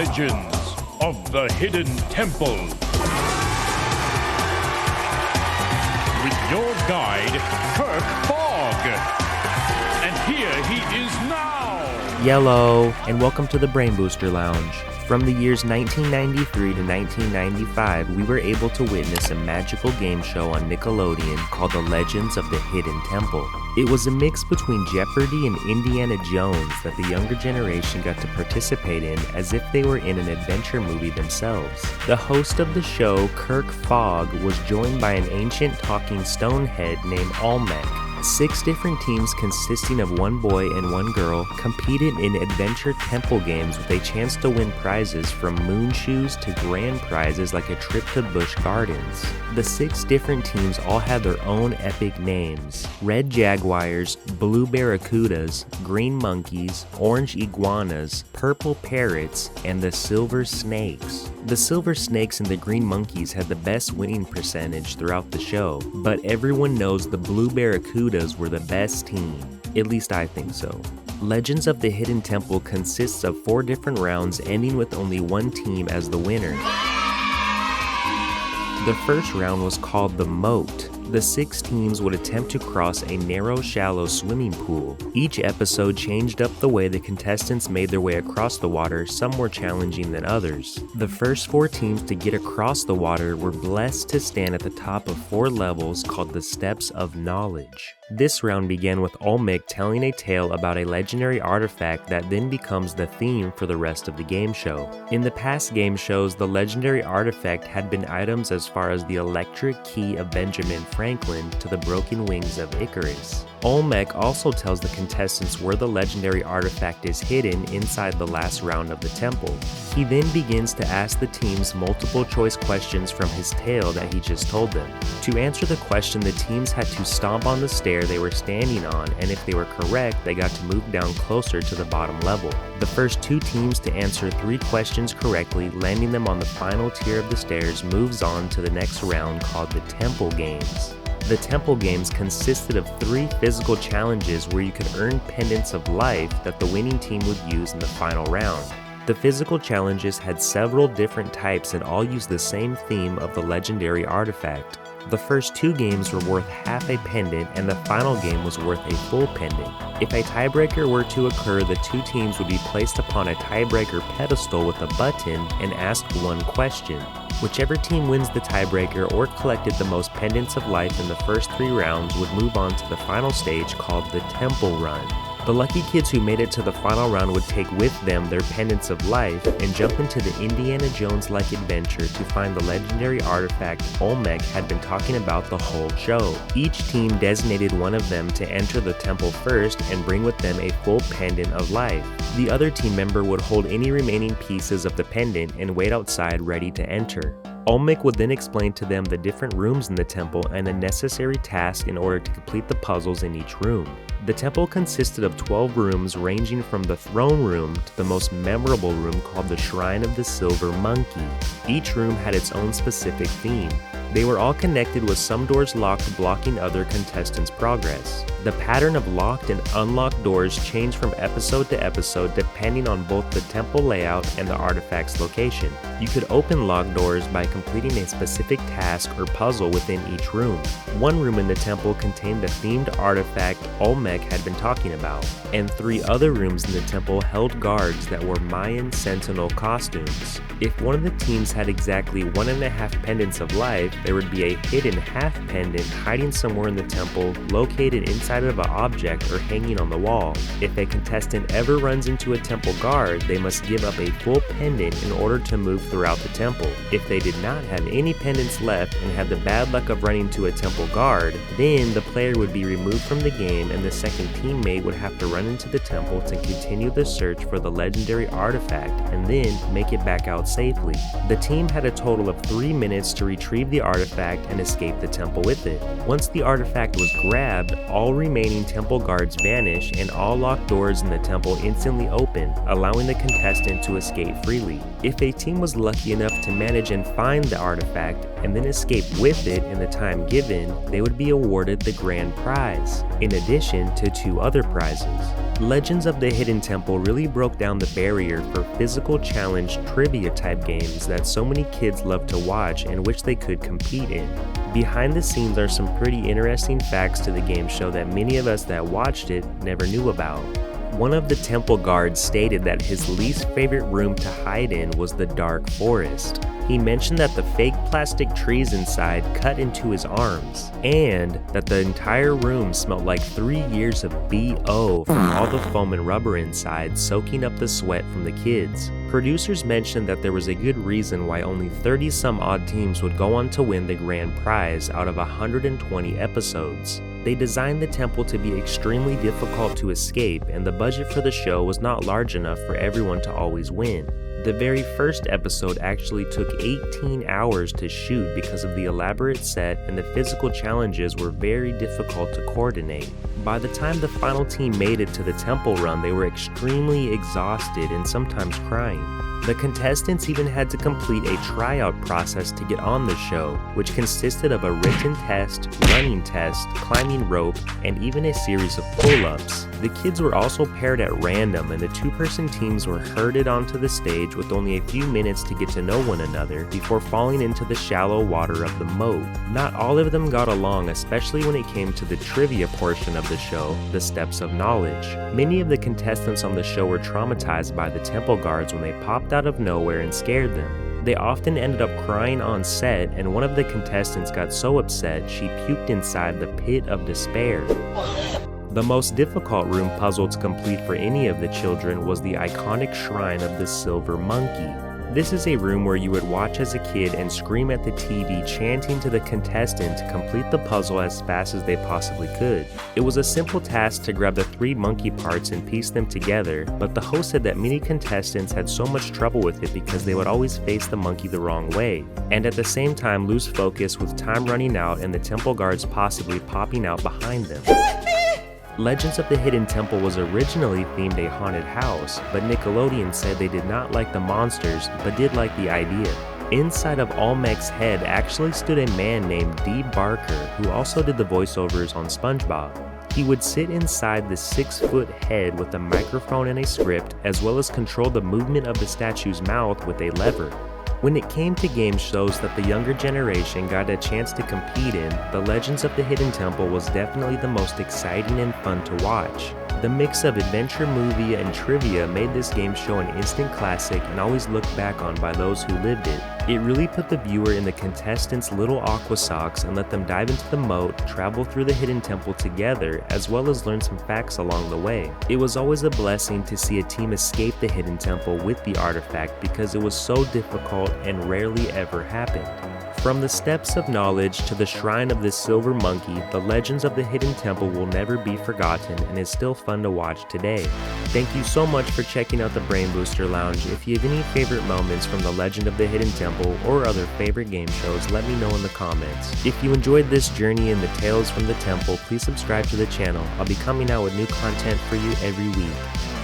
Legends of the Hidden Temple. With your guide, Kirk Fogg. And here he is now. Yellow, and welcome to the Brain Booster Lounge. From the years 1993 to 1995, we were able to witness a magical game show on Nickelodeon called The Legends of the Hidden Temple. It was a mix between Jeopardy and Indiana Jones that the younger generation got to participate in as if they were in an adventure movie themselves. The host of the show, Kirk Fogg, was joined by an ancient talking stonehead named Olmec. 6 different teams consisting of 1 boy and 1 girl competed in adventure temple games with a chance to win prizes from moon shoes to grand prizes like a trip to Busch Gardens. The 6 different teams all had their own epic names: Red Jaguars, Blue Barracudas, Green Monkeys, Orange Iguanas, Purple Parrots, and the Silver Snakes. The Silver Snakes and the Green Monkeys had the best winning percentage throughout the show, but everyone knows the Blue Barracudas were the best team. At least I think so. Legends of the Hidden Temple consists of 4 different rounds ending with only 1 team as the winner. The first round was called the Moat. The 6 teams would attempt to cross a narrow, shallow swimming pool. Each episode changed up the way the contestants made their way across the water, some more challenging than others. The first 4 teams to get across the water were blessed to stand at the top of 4 levels called the Steps of Knowledge. This round began with Olmec telling a tale about a legendary artifact that then becomes the theme for the rest of the game show. In the past game shows, the legendary artifact had been items as far as the electric key of Benjamin Franklin to the broken wings of Icarus. Olmec also tells the contestants where the legendary artifact is hidden inside the last round of the temple. He then begins to ask the teams multiple choice questions from his tale that he just told them. To answer the question, the teams had to stomp on the stair they were standing on, and if they were correct, they got to move down closer to the bottom level. The first 2 teams to answer 3 questions correctly, landing them on the final tier of the stairs, moves on to the next round called the Temple Games. The Temple Games consisted of 3 physical challenges where you could earn pendants of life that the winning team would use in the final round. The physical challenges had several different types and all used the same theme of the legendary artifact. The first 2 games were worth half a pendant and the final game was worth a full pendant. If a tiebreaker were to occur, the 2 teams would be placed upon a tiebreaker pedestal with a button and asked 1 question. Whichever team wins the tiebreaker or collected the most pendants of life in the first 3 rounds would move on to the final stage called the Temple Run. The lucky kids who made it to the final round would take with them their pendants of life and jump into the Indiana Jones-like adventure to find the legendary artifact Olmec had been talking about the whole show. Each team designated one of them to enter the temple first and bring with them a full pendant of life. The other team member would hold any remaining pieces of the pendant and wait outside ready to enter. Olmec would then explain to them the different rooms in the temple and the necessary tasks in order to complete the puzzles in each room. The temple consisted of 12 rooms ranging from the throne room to the most memorable room called the Shrine of the Silver Monkey. Each room had its own specific theme. They were all connected with some doors locked, blocking other contestants' progress. The pattern of locked and unlocked doors changed from episode to episode depending on both the temple layout and the artifact's location. You could open locked doors by completing a specific task or puzzle within each room. One room in the temple contained the themed artifact Olmec had been talking about, and 3 other rooms in the temple held guards that wore Mayan sentinel costumes. If one of the teams had exactly 1.5 pendants of life, there would be a hidden half pendant hiding somewhere in the temple, located inside of an object or hanging on the wall. If a contestant ever runs into a temple guard, they must give up a full pendant in order to move throughout the temple. If they did not have any pendants left and had the bad luck of running to a temple guard, then the player would be removed from the game and the second teammate would have to run into the temple to continue the search for the legendary artifact and then make it back out safely. The team had a total of 3 minutes to retrieve the artifact and escape the temple with it. Once the artifact was grabbed, all remaining temple guards vanish and all locked doors in the temple instantly open, allowing the contestant to escape freely. If a team was lucky enough to manage and find the artifact and then escape with it in the time given, they would be awarded the grand prize, in addition to 2 other prizes. Legends of the Hidden Temple really broke down the barrier for physical challenge trivia type games that so many kids love to watch and which they could compete in. Behind the scenes are some pretty interesting facts to the game show that many of us that watched it never knew about. One of the temple guards stated that his least favorite room to hide in was the dark forest. He mentioned that the fake plastic trees inside cut into his arms, and that the entire room smelled like 3 years of BO from all the foam and rubber inside soaking up the sweat from the kids. Producers mentioned that there was a good reason why only 30 some odd teams would go on to win the grand prize out of 120 episodes. They designed the temple to be extremely difficult to escape, and the budget for the show was not large enough for everyone to always win. The very first episode actually took 18 hours to shoot because of the elaborate set, and the physical challenges were very difficult to coordinate. By the time the final team made it to the temple run, they were extremely exhausted and sometimes crying. The contestants even had to complete a tryout process to get on the show, which consisted of a written test, running test, climbing rope, and even a series of pull-ups. The kids were also paired at random, and the 2-person teams were herded onto the stage with only a few minutes to get to know one another before falling into the shallow water of the moat. Not all of them got along, especially when it came to the trivia portion of the show, the steps of knowledge. Many of the contestants on the show were traumatized by the temple guards when they popped out of nowhere and scared them. They often ended up crying on set, and one of the contestants got so upset she puked inside the pit of despair. The most difficult room puzzle to complete for any of the children was the iconic shrine of the silver monkey. This is a room where you would watch as a kid and scream at the TV chanting to the contestant to complete the puzzle as fast as they possibly could. It was a simple task to grab the 3 monkey parts and piece them together, but the host said that many contestants had so much trouble with it because they would always face the monkey the wrong way, and at the same time lose focus with time running out and the temple guards possibly popping out behind them. Legends of the Hidden Temple was originally themed a haunted house, but Nickelodeon said they did not like the monsters, but did like the idea. Inside of Olmec's head actually stood a man named Dee Barker, who also did the voiceovers on SpongeBob. He would sit inside the 6-foot head with a microphone and a script, as well as control the movement of the statue's mouth with a lever. When it came to game shows that the younger generation got a chance to compete in, the Legends of the Hidden Temple was definitely the most exciting and fun to watch. The mix of adventure movie and trivia made this game show an instant classic and always looked back on by those who lived it. It really put the viewer in the contestants' little aqua socks and let them dive into the moat, travel through the hidden temple together, as well as learn some facts along the way. It was always a blessing to see a team escape the hidden temple with the artifact because it was so difficult and rarely ever happened. From the steps of knowledge to the shrine of the silver monkey, the Legends of the Hidden Temple will never be forgotten and is still fun to watch today. Thank you so much for checking out the Brain Booster Lounge. If you have any favorite moments from the Legend of the Hidden Temple or other favorite game shows, let me know in the comments. If you enjoyed this journey in the Tales from the Temple, please subscribe to the channel. I'll be coming out with new content for you every week.